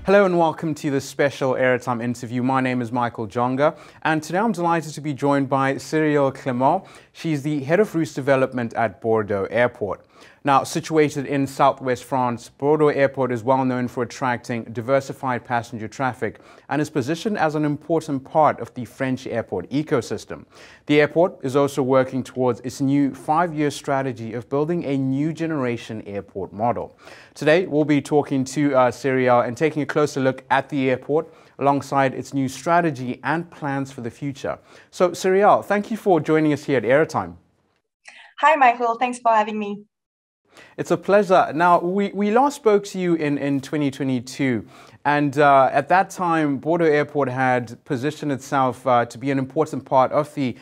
Hello and welcome to this special Airtime interview. My name is Michael Jonga, and today I'm delighted to be joined by Cyril Clement. She's the Head of Routes Development at Bordeaux Airport. Now, situated in southwest France, Bordeaux Airport is well known for attracting diversified passenger traffic and is positioned as an important part of the French airport ecosystem. The airport is also working towards its new 5-year strategy of building a new generation airport model. Today, we'll be talking to Cyril and taking a closer look at the airport alongside its new strategy and plans for the future. So, Cyril, thank you for joining us here at Airtime. Hi, Michael. Thanks for having me. It's a pleasure. Now, we last spoke to you in 2022, and at that time, Bordeaux Airport had positioned itself to be an important part of the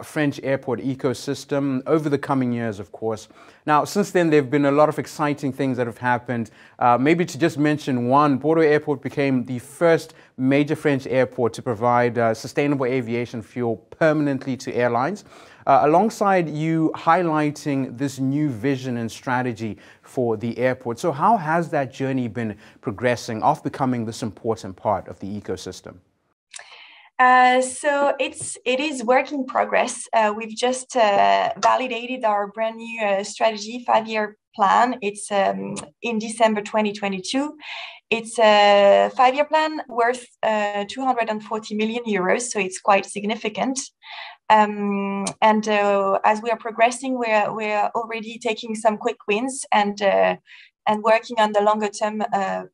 French airport ecosystem over the coming years, of course. Now, since then, there have been a lot of exciting things that have happened. Maybe to just mention one, Bordeaux Airport became the first major French airport to provide sustainable aviation fuel permanently to airlines. Alongside you highlighting this new vision and strategy for the airport. So how has that journey been progressing of becoming this important part of the ecosystem? So it is work in progress. We've just validated our brand new strategy 5-year plan. It's in December 2022. It's a 5-year plan worth 240 million euros, so it's quite significant. As we are progressing, we're already taking some quick wins and working on the longer term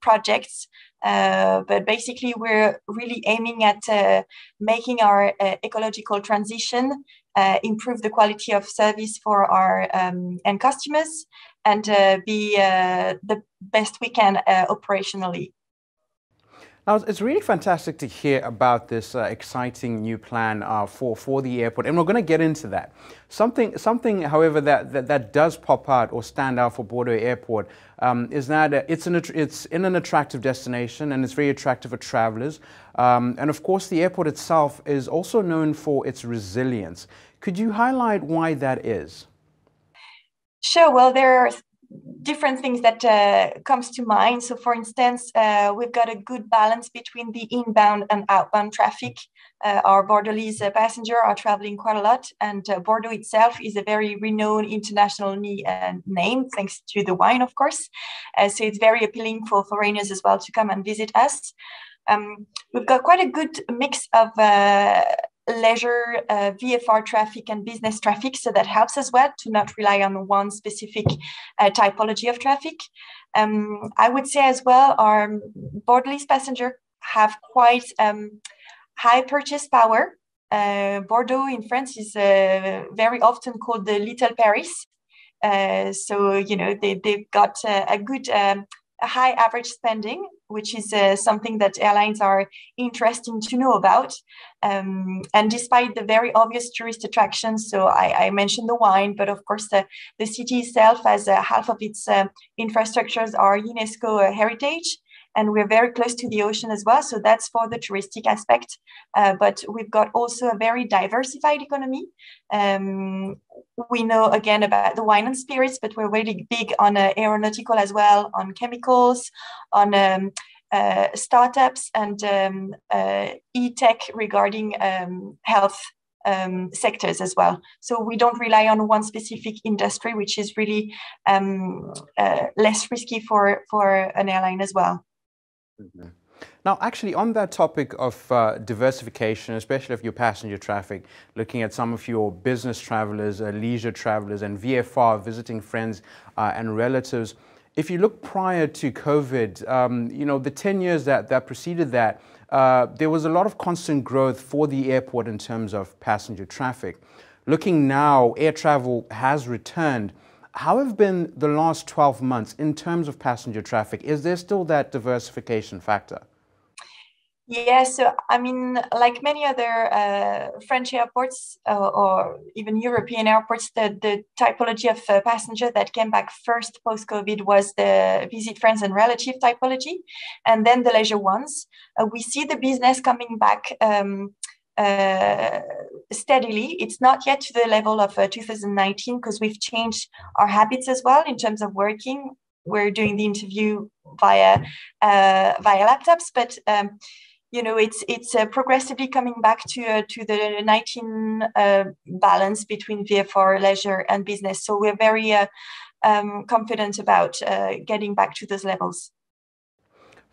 projects. But basically, we're really aiming at making our ecological transition, improve the quality of service for our end customers, and be the best we can operationally. Now, it's really fantastic to hear about this exciting new plan for the airport, and we're going to get into that. Something, however, that does pop out or stand out for Bordeaux Airport is that it's in an attractive destination and it's very attractive for travelers. And of course, the airport itself is also known for its resilience. Could you highlight why that is? Sure. Well, there are different things that comes to mind. So, for instance, we've got a good balance between the inbound and outbound traffic. Our Bordelese passengers are traveling quite a lot, and Bordeaux itself is a very renowned international name, thanks to the wine, of course. So it's very appealing for foreigners as well to come and visit us. We've got quite a good mix of leisure, VFR traffic and business traffic, so that helps as well to not rely on one specific typology of traffic. I would say as well, our Bordelese passengers have quite high purchase power. Bordeaux in France is very often called the Little Paris. So, you know, they've got a good a high average spending, which is something that airlines are interested to know about. And despite the very obvious tourist attractions, so I mentioned the wine, but of course the city itself, as half of its infrastructures are UNESCO heritage. And we're very close to the ocean as well. So that's for the touristic aspect. But we've got also a very diversified economy. We know, again, about the wine and spirits, but we're really big on aeronautical as well, on chemicals, on startups and e-tech regarding health sectors as well. So we don't rely on one specific industry, which is really less risky for an airline as well. Mm-hmm. Now, actually, on that topic of diversification, especially of your passenger traffic, looking at some of your business travelers, leisure travelers, and VFR, visiting friends and relatives, if you look prior to COVID, you know, the 10 years that preceded that, there was a lot of constant growth for the airport in terms of passenger traffic. Looking now, air travel has returned. How have been the last 12 months in terms of passenger traffic? Is there still that diversification factor? Yeah, so I mean, like many other French airports or even European airports, the typology of passenger that came back first post-COVID was the visit friends and relative typology, and then the leisure ones. We see the business coming back steadily. It's not yet to the level of 2019 because we've changed our habits as well in terms of working. we're doing the interview via laptops, but it's progressively coming back to the 19 balance between VFR, leisure, and business. So we're very confident about getting back to those levels.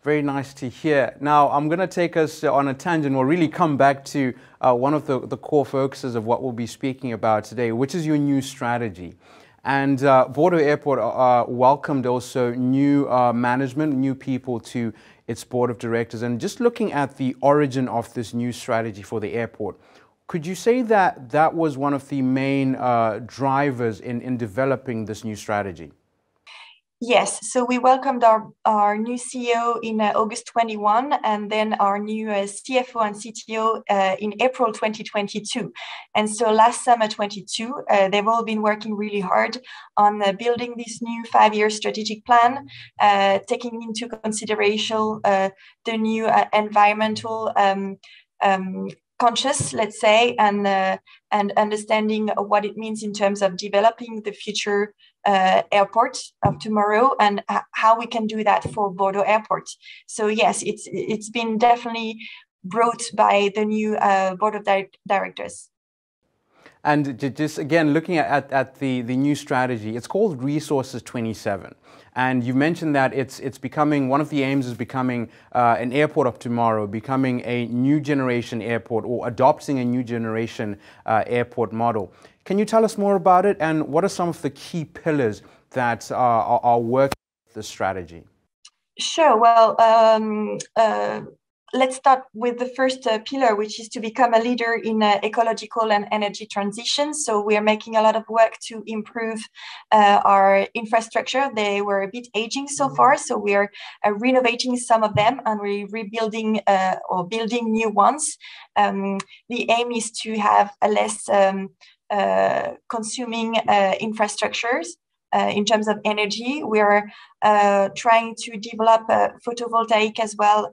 Very nice to hear. Now, I'm going to take us on a tangent. We'll really come back to one of the core focuses of what we'll be speaking about today, which is your new strategy. And Bordeaux Airport welcomed also new management, new people to its board of directors. And just looking at the origin of this new strategy for the airport, could you say that that was one of the main drivers in developing this new strategy? Yes, so we welcomed our new CEO in August 21, and then our new CFO and CTO in April 2022. And so last summer 22, they've all been working really hard on building this new 5-year strategic plan, taking into consideration the new environmental conscious, let's say, and understanding what it means in terms of developing the future airport of tomorrow and how we can do that for Bordeaux Airport. So yes, it's been definitely brought by the new board of directors. And just again, looking at the new strategy, it's called Resources 27. And you mentioned that it's becoming, one of the aims is becoming an airport of tomorrow, becoming a new generation airport or adopting a new generation airport model. Can you tell us more about it, and what are some of the key pillars that are working with this strategy? Sure. Well, let's start with the first pillar, which is to become a leader in ecological and energy transition. So we are making a lot of work to improve our infrastructure. They were a bit aging so far, so we are renovating some of them, and we're rebuilding or building new ones. The aim is to have a less consuming infrastructures. In terms of energy, we're trying to develop photovoltaic as well,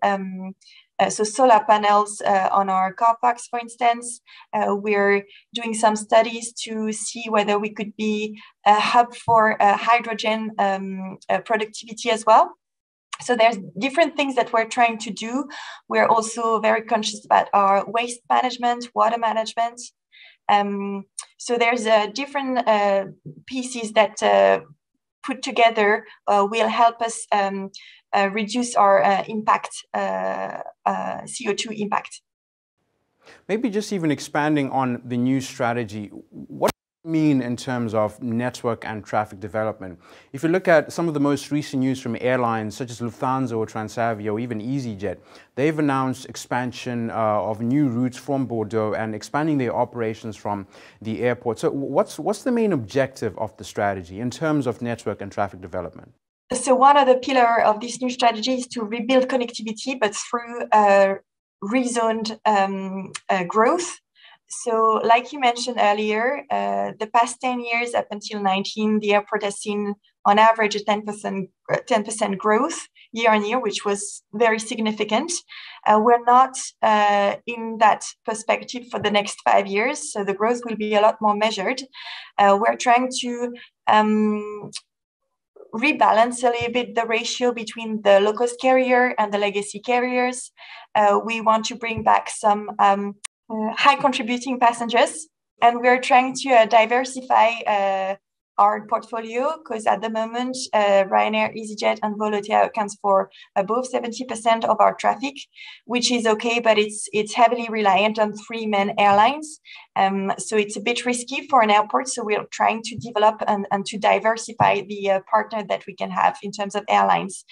so solar panels on our car parks, for instance. We're doing some studies to see whether we could be a hub for hydrogen productivity as well. So there's different things that we're trying to do. We're also very conscious about our waste management, water management. So there's different pieces that put together will help us reduce our impact, CO2 impact. Maybe just even expanding on the new strategy, what does it mean in terms of network and traffic development? If you look at some of the most recent news from airlines such as Lufthansa or Transavia or even EasyJet, they've announced expansion of new routes from Bordeaux and expanding their operations from the airport. So what's the main objective of the strategy in terms of network and traffic development? So one of the pillars of this new strategy is to rebuild connectivity, but through rezoned growth. So like you mentioned earlier, the past 10 years up until 19, the airport has seen on average a 10% growth year on year, which was very significant. We're not in that perspective for the next 5 years, so the growth will be a lot more measured. We're trying to rebalance a little bit the ratio between the low-cost carrier and the legacy carriers. We want to bring back some high contributing passengers, and we're trying to diversify our portfolio, because at the moment Ryanair, EasyJet and Volotea accounts for above 70% of our traffic, which is okay, but it's heavily reliant on 3 main airlines, so it's a bit risky for an airport. So we're trying to develop and to diversify the partner that we can have in terms of airlines.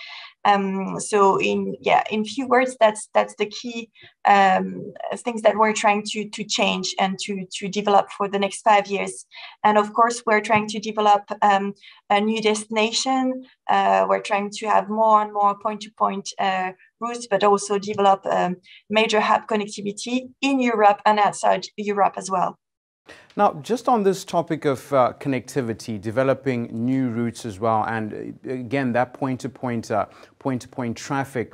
So in few words, that's the key things that we're trying to change and to develop for the next 5 years. And of course, we're trying to develop a new destination. We're trying to have more and more point-to-point routes, but also develop major hub connectivity in Europe and outside Europe as well. Now, just on this topic of connectivity, developing new routes as well, and again, that point-to-point traffic.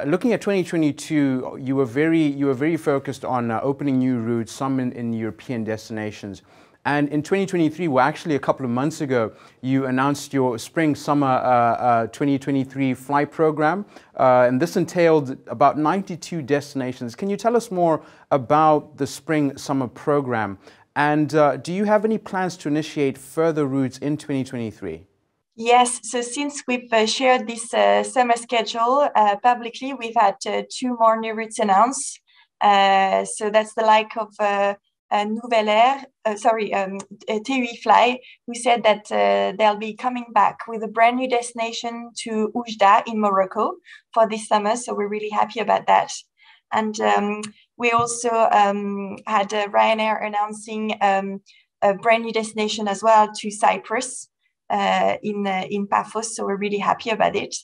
Looking at 2022, you were very focused on opening new routes, some in European destinations. And in 2023, well, actually a couple of months ago, you announced your spring-summer 2023 flight program. And this entailed about 92 destinations. Can you tell us more about the spring-summer program? And do you have any plans to initiate further routes in 2023? Yes, so since we've shared this summer schedule publicly, we've had two more new routes announced. So that's the like of Nouvelle Air, TUI Fly, who said that they'll be coming back with a brand new destination to Oujda in Morocco for this summer. So we're really happy about that. And we also had Ryanair announcing a brand new destination as well to Cyprus in Paphos. So we're really happy about it.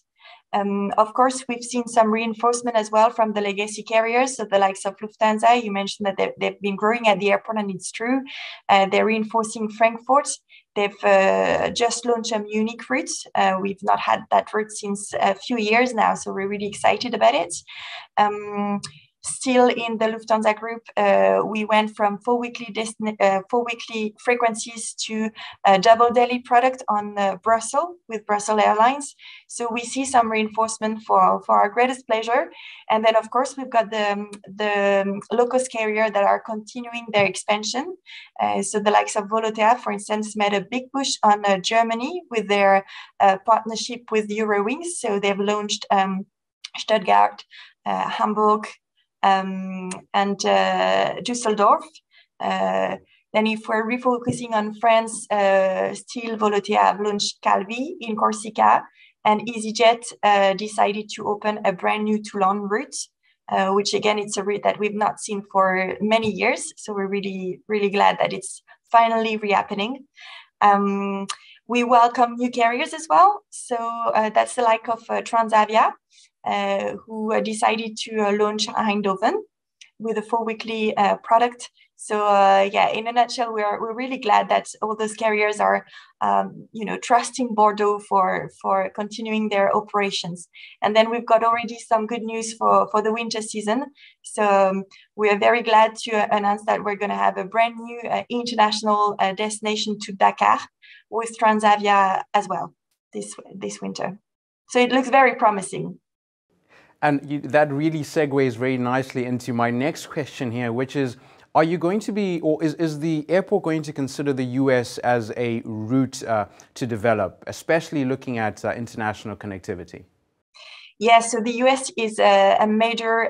Of course, we've seen some reinforcement as well from the legacy carriers, so the likes of Lufthansa. You mentioned that they've been growing at the airport, and it's true. They're reinforcing Frankfurt. They've just launched a Munich route. We've not had that route since a few years now, so we're really excited about it. Still in the Lufthansa group, we went from four weekly frequencies to a double daily product on Brussels with Brussels Airlines. So we see some reinforcement for our greatest pleasure. And then, of course, we've got the low-cost carrier that are continuing their expansion. So the likes of Volotea, for instance, made a big push on Germany with their partnership with Eurowings. So they've launched Stuttgart, Hamburg, and Düsseldorf. Then if we're refocusing on France, still Volotea have launched Calvi in Corsica, and EasyJet decided to open a brand new Toulon route, which again, it's a route that we've not seen for many years. So we're really, really glad that it's finally rehappening. We welcome new carriers as well. So that's the like of Transavia, who decided to launch Eindhoven with a 4-weekly product. So yeah, in a nutshell, we're really glad that all those carriers are, trusting Bordeaux for continuing their operations. And then we've got already some good news for the winter season. So we are very glad to announce that we're going to have a brand new international destination to Dakar with Transavia as well this winter. So it looks very promising. And that really segues very nicely into my next question here, which is, are you going to be, or is the airport going to consider the US as a route to develop, especially looking at international connectivity? Yes, so the US is a major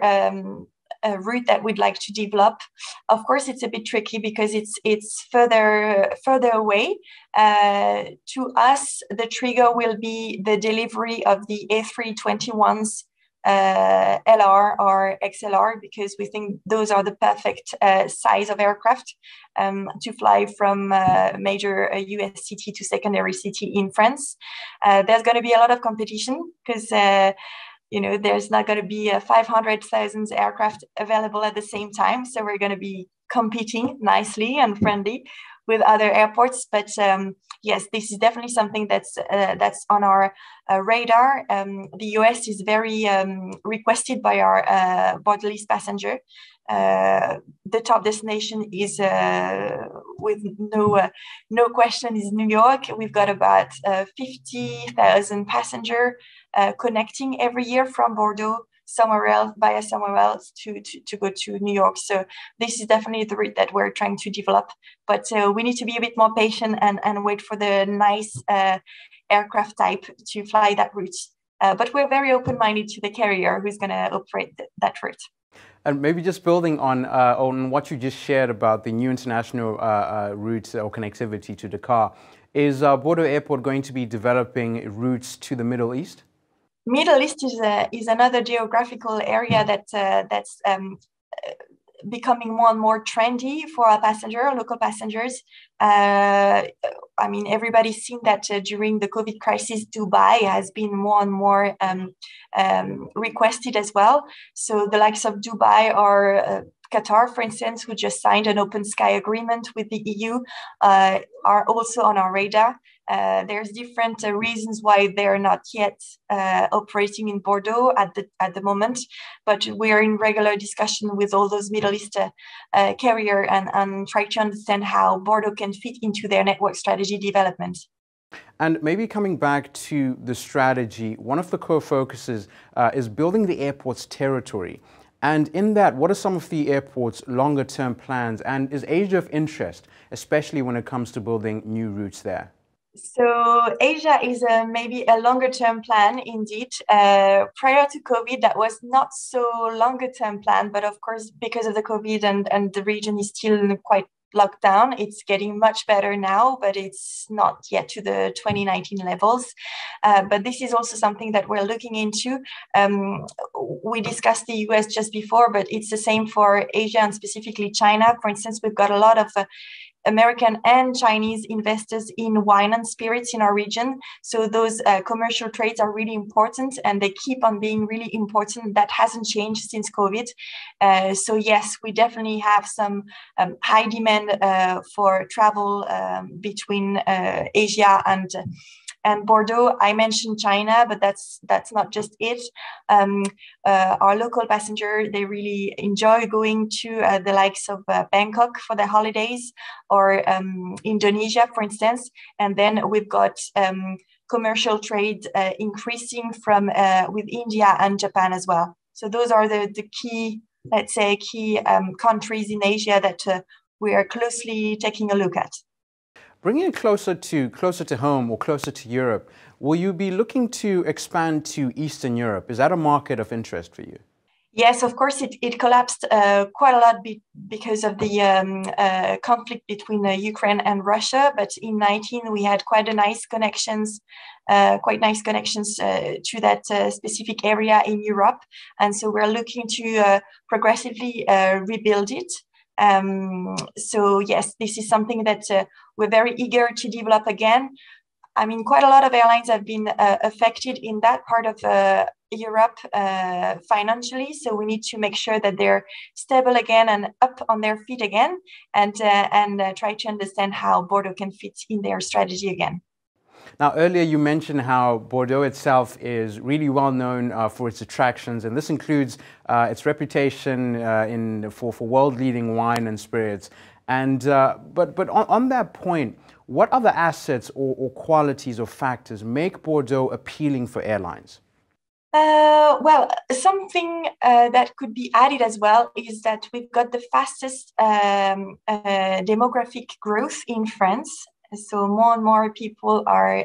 route that we'd like to develop. Of course, it's a bit tricky because it's further away. To us, the trigger will be the delivery of the A321s, LR or XLR, because we think those are the perfect size of aircraft to fly from major US city to secondary city in France. There's going to be a lot of competition because there's not going to be 500,000 aircraft available at the same time. So we're going to be competing nicely and friendly with other airports. But yes, this is definitely something that's on our radar. The US is very requested by our Bordeaux passenger. The top destination is, with no question, is New York. We've got about 50,000 passengers connecting every year from Bordeaux somewhere else to go to New York. So this is definitely the route that we're trying to develop. But we need to be a bit more patient and wait for the nice aircraft type to fly that route. But we're very open-minded to the carrier who's going to operate that route. And maybe just building on what you just shared about the new international route or connectivity to Dakar, is Bordeaux Airport going to be developing routes to the Middle East? Middle East is another geographical area that's becoming more and more trendy for our local passengers. I mean, everybody's seen that during the COVID crisis, Dubai has been more and more requested as well. So the likes of Dubai are Qatar, for instance, who just signed an open sky agreement with the EU, are also on our radar. There's different reasons why they're not yet operating in Bordeaux at the moment, but we're in regular discussion with all those Middle East carrier and try to understand how Bordeaux can fit into their network strategy development. And maybe coming back to the strategy, one of the core focuses is building the airport's territory. And in that, what are some of the airport's longer term plans? And is Asia of interest, especially when it comes to building new routes there? So Asia is maybe a longer term plan indeed. Prior to COVID, that was not so longer term plan, but of course, because of the COVID and the region is still quite locked down, it's getting much better now, but it's not yet to the 2019 levels. But this is also something that we're looking into. We discussed the US just before, but it's the same for Asia and specifically China. For instance, we've got a lot of American and Chinese investors in wine and spirits in our region. So those commercial trades are really important and they keep on being really important. That hasn't changed since COVID. So yes, we definitely have some high demand for travel between Asia and Bordeaux. I mentioned China, but that's not just it. Our local passenger, they really enjoy going to the likes of Bangkok for their holidays or Indonesia, for instance. And then we've got commercial trade increasing from with India and Japan as well. So those are the key, let's say, countries in Asia that we are closely taking a look at. Bringing it closer to home or closer to Europe, will you be looking to expand to Eastern Europe? Is that a market of interest for you? Yes, of course, it collapsed quite a lot because of the conflict between Ukraine and Russia. But in 2019, we had quite nice connections to that specific area in Europe. And so we're looking to progressively rebuild it. So yes, this is something that we're very eager to develop again. I mean, quite a lot of airlines have been affected in that part of Europe financially. So we need to make sure that they're stable again and up on their feet again, and try to understand how Bordeaux can fit in their strategy again. Now, earlier you mentioned how Bordeaux itself is really well known for its attractions, and this includes its reputation for world-leading wine and spirits. And but on that point, what other assets or qualities or factors make Bordeaux appealing for airlines? Well, something that could be added as well is that we've got the fastest demographic growth in France. So more and more people are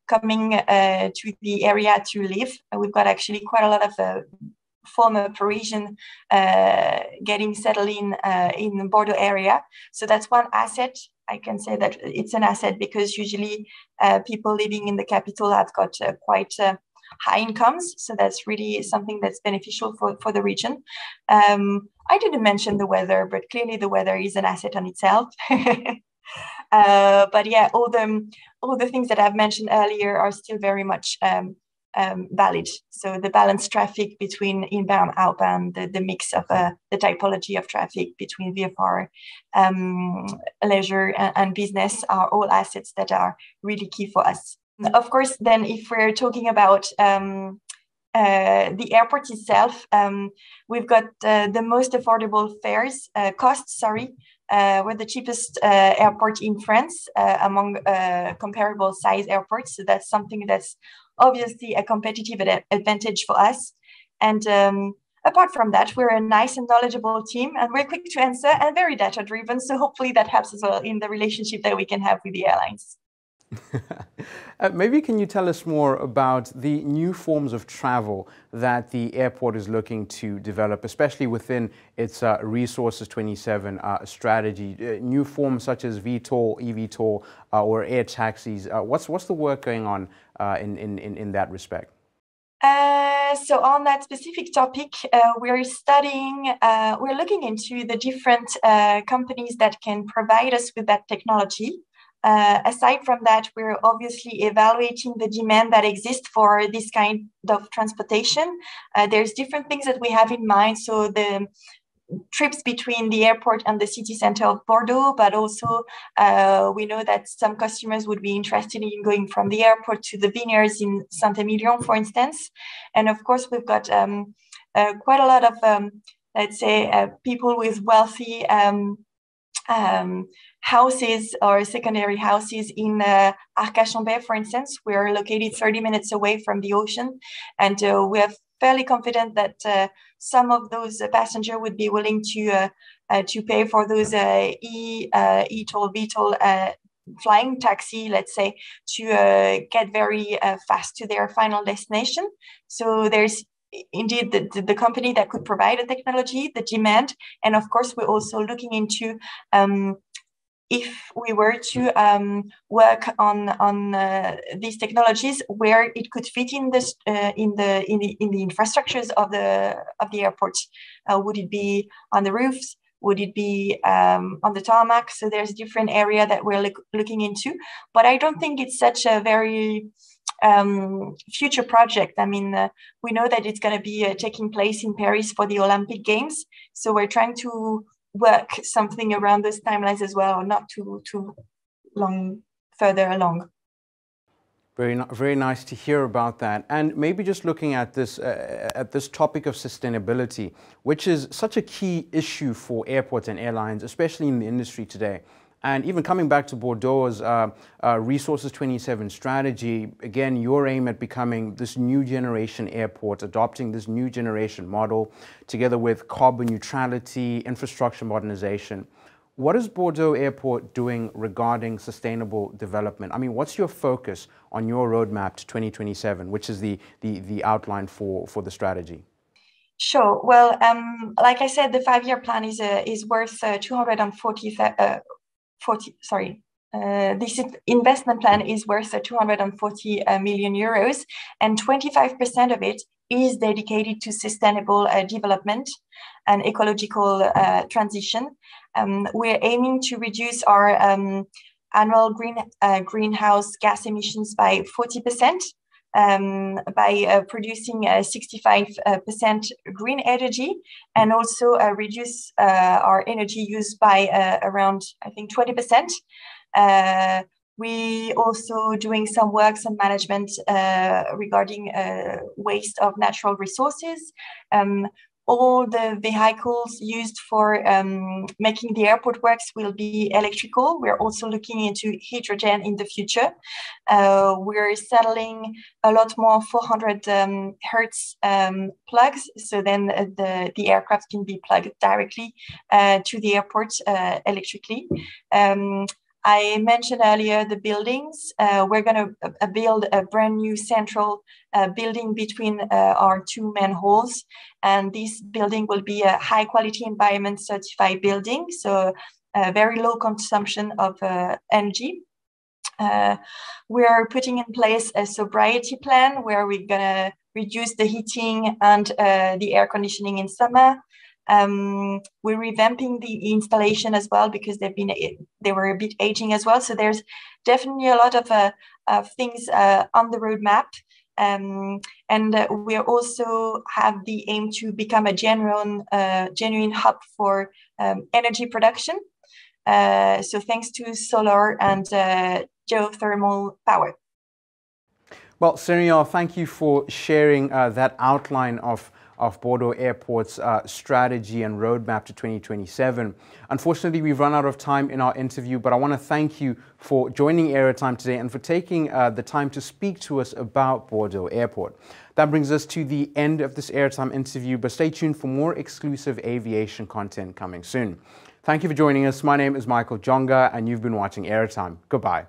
coming to the area to live. We've got actually quite a lot of former Parisian getting settled in the Bordeaux area. So that's one asset. I can say that it's an asset because usually people living in the capital have got quite high incomes. So that's really something that's beneficial for the region. I didn't mention the weather, but clearly the weather is an asset on itself. But yeah, all the things that I've mentioned earlier are still very much valid. So the balanced traffic between inbound, outbound, the mix of the typology of traffic between VFR, leisure and business are all assets that are really key for us. Of course, then if we're talking about the airport itself, we've got the most affordable costs. We're the cheapest airport in France among comparable size airports. So that's something that's obviously a competitive advantage for us. And apart from that, we're a nice and knowledgeable team, and we're quick to answer and very data driven. So hopefully that helps as well in the relationship that we can have with the airlines. Maybe can you tell us more about the new forms of travel that the airport is looking to develop, especially within its Resources 27 strategy, new forms such as VTOL, eVTOL, or air taxis. What's the work going on in that respect? So on that specific topic, we're looking into the different companies that can provide us with that technology. Aside from that, we're obviously evaluating the demand that exists for this kind of transportation. There's different things that we have in mind. So trips between the airport and the city center of Bordeaux, but also we know that some customers would be interested in going from the airport to the vineyards in Saint-Emilion, for instance. And of course, we've got quite a lot of, let's say, people with wealthy houses or secondary houses in Arcachambay, for instance. We're located 30 minutes away from the ocean, and we are fairly confident that some of those passengers would be willing to pay for those eTOL, VTOL flying taxi, let's say, to get very fast to their final destination. So there's indeed the company that could provide the technology, the demand, and of course we're also looking into if we were to work on these technologies, where it could fit in this in the infrastructures of the airport. Would it be on the roofs? Would it be on the tarmac? So there's different area that we're looking into, but I don't think it's such a very future project. I mean, we know that it's going to be taking place in Paris for the Olympic Games, so we're trying to work something around those timelines as well, not too long further along. Very nice to hear about that. And maybe just looking at this topic of sustainability, which is such a key issue for airports and airlines, especially in the industry today. And even coming back to Bordeaux's Resources 27 strategy, again, your aim at becoming this new generation airport, adopting this new generation model, together with carbon neutrality, infrastructure modernization. What is Bordeaux Airport doing regarding sustainable development? I mean, what's your focus on your roadmap to 2027, which is the outline for the strategy? Sure. Well, like I said, the 5-year plan is worth 240. This investment plan is worth 240 million euros, and 25% of it is dedicated to sustainable development and ecological transition. We're aiming to reduce our annual greenhouse gas emissions by 40%. By producing 65% green energy, and also reduce our energy use by around, I think, 20%. We also doing some works on management regarding waste of natural resources. All the vehicles used for making the airport works will be electrical. We're also looking into hydrogen in the future. We're settling a lot more 400 hertz plugs, so then the aircraft can be plugged directly to the airport electrically. I mentioned earlier the buildings. We're going to build a brand new central building between our two main halls, and this building will be a high quality environment certified building, so very low consumption of energy. We are putting in place a sobriety plan where we're going to reduce the heating and the air conditioning in summer. We're revamping the installation as well, because they were a bit aging as well. So there's definitely a lot of things on the roadmap. And we also have the aim to become a genuine hub for energy production. So thanks to solar and geothermal power. Well, Cyril, thank you for sharing that outline of Bordeaux Airport's strategy and roadmap to 2027. Unfortunately, we've run out of time in our interview, but I want to thank you for joining Airtime today and for taking the time to speak to us about Bordeaux Airport. That brings us to the end of this Airtime interview, but stay tuned for more exclusive aviation content coming soon. Thank you for joining us. My name is Michael Jonga, and you've been watching Airtime. Goodbye.